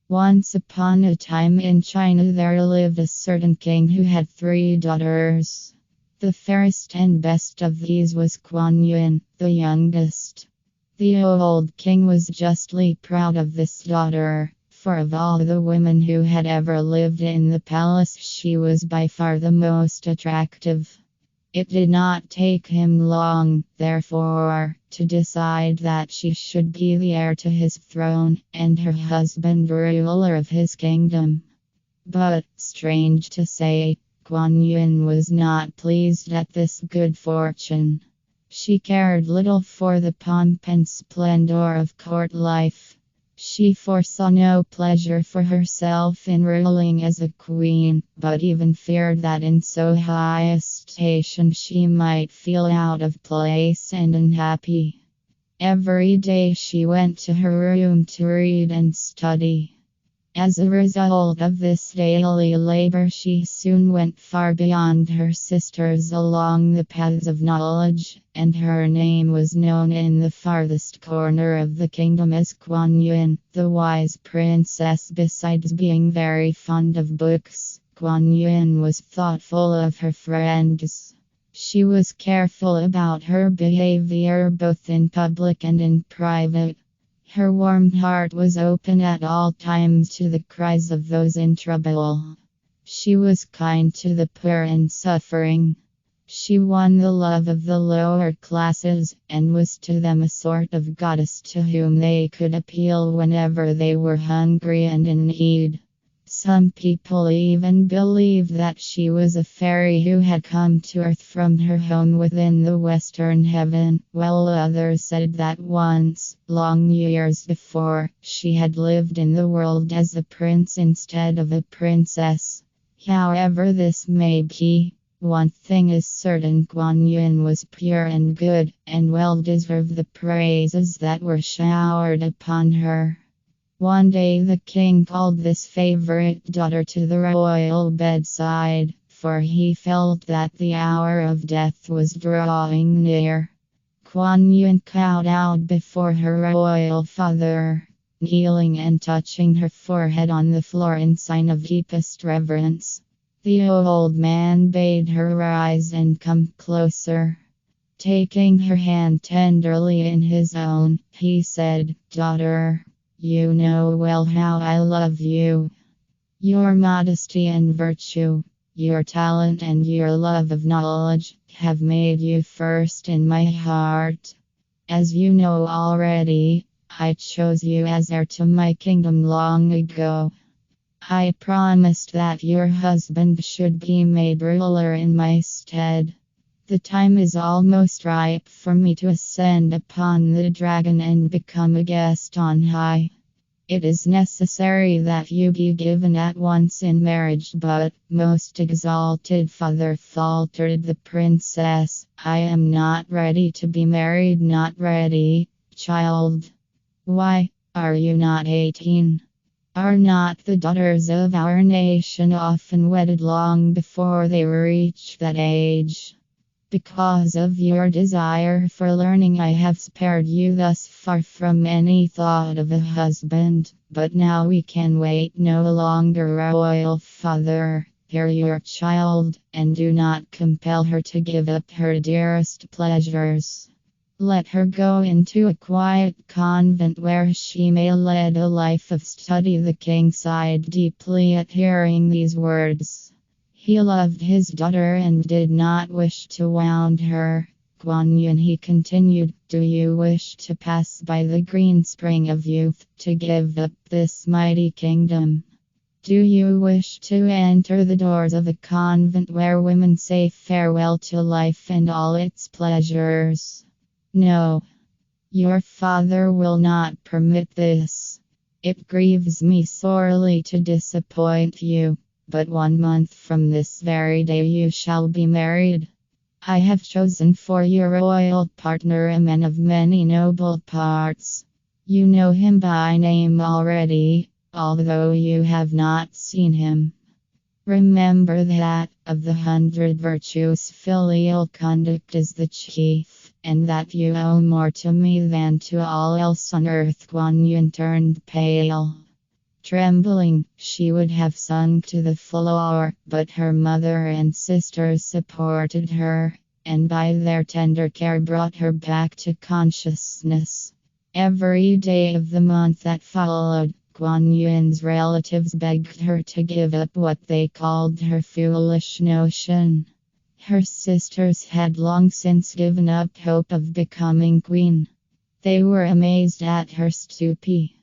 Once upon a time in China there lived a certain king who had 3 daughters. The fairest and best of these was Kwan-Yin, the youngest. The old king was justly proud of this daughter, for of all the women who had ever lived in the palace she was by far the most attractive. It did not take him long, therefore, to decide that she should be the heir to his throne, and her husband ruler of his kingdom. But, strange to say, Kwan-Yin was not pleased at this good fortune. She cared little for the pomp and splendor of court life. She foresaw no pleasure for herself in ruling as a queen, but even feared that in so high a station she might feel out of place and unhappy. Every day she went to her room to read and study. As a result of this daily labor, she soon went far beyond her sisters along the paths of knowledge, and her name was known in the farthest corner of the kingdom as Kwan-Yin, the wise princess. Besides being very fond of books, Kwan-Yin was thoughtful of her friends. She was careful about her behavior both in public and in private. Her warm heart was open at all times to the cries of those in trouble. She was kind to the poor and suffering. She won the love of the lower classes, and was to them a sort of goddess to whom they could appeal whenever they were hungry and in need. Some people even believed that she was a fairy who had come to earth from her home within the western heaven, while others said that once, long years before, she had lived in the world as a prince instead of a princess. However this may be, one thing is certain: Kwan-Yin was pure and good, and well deserved the praises that were showered upon her. One day the king called this favorite daughter to the royal bedside, for he felt that the hour of death was drawing near. Kwan-Yin kowtowed before her royal father, kneeling and touching her forehead on the floor in sign of deepest reverence. The old man bade her rise and come closer. Taking her hand tenderly in his own, he said, "Daughter, you know well how I love you. Your modesty and virtue, your talent and your love of knowledge, have made you first in my heart. As you know already, I chose you as heir to my kingdom long ago. I promised that your husband should be made ruler in my stead. The time is almost ripe for me to ascend upon the dragon and become a guest on high. It is necessary that you be given at once in marriage." "But, most exalted father," faltered the princess, "I am not ready to be married." "Not ready, child? Why, are you not 18? Are not the daughters of our nation often wedded long before they reach that age? Because of your desire for learning, I have spared you thus far from any thought of a husband, but now we can wait no longer. Royal father, hear your child, and do not compel her to give up her dearest pleasures. Let her go into a quiet convent where she may lead a life of study." The king sighed deeply at hearing these words. He loved his daughter and did not wish to wound her. "Kwan-Yin," he continued, "do you wish to pass by the green spring of youth, to give up this mighty kingdom? Do you wish to enter the doors of a convent where women say farewell to life and all its pleasures? No. Your father will not permit this. It grieves me sorely to disappoint you, but 1 month from this very day you shall be married. I have chosen for your royal partner a man of many noble parts. You know him by name already, although you have not seen him. Remember that, of the 100 virtues, filial conduct is the chief, and that you owe more to me than to all else on earth." Kwan-Yin turned pale. Trembling, she would have sunk to the floor, but her mother and sisters supported her, and by their tender care brought her back to consciousness. Every day of the month that followed, Kwan-Yin's relatives begged her to give up what they called her foolish notion. Her sisters had long since given up hope of becoming queen. They were amazed at her stupidity.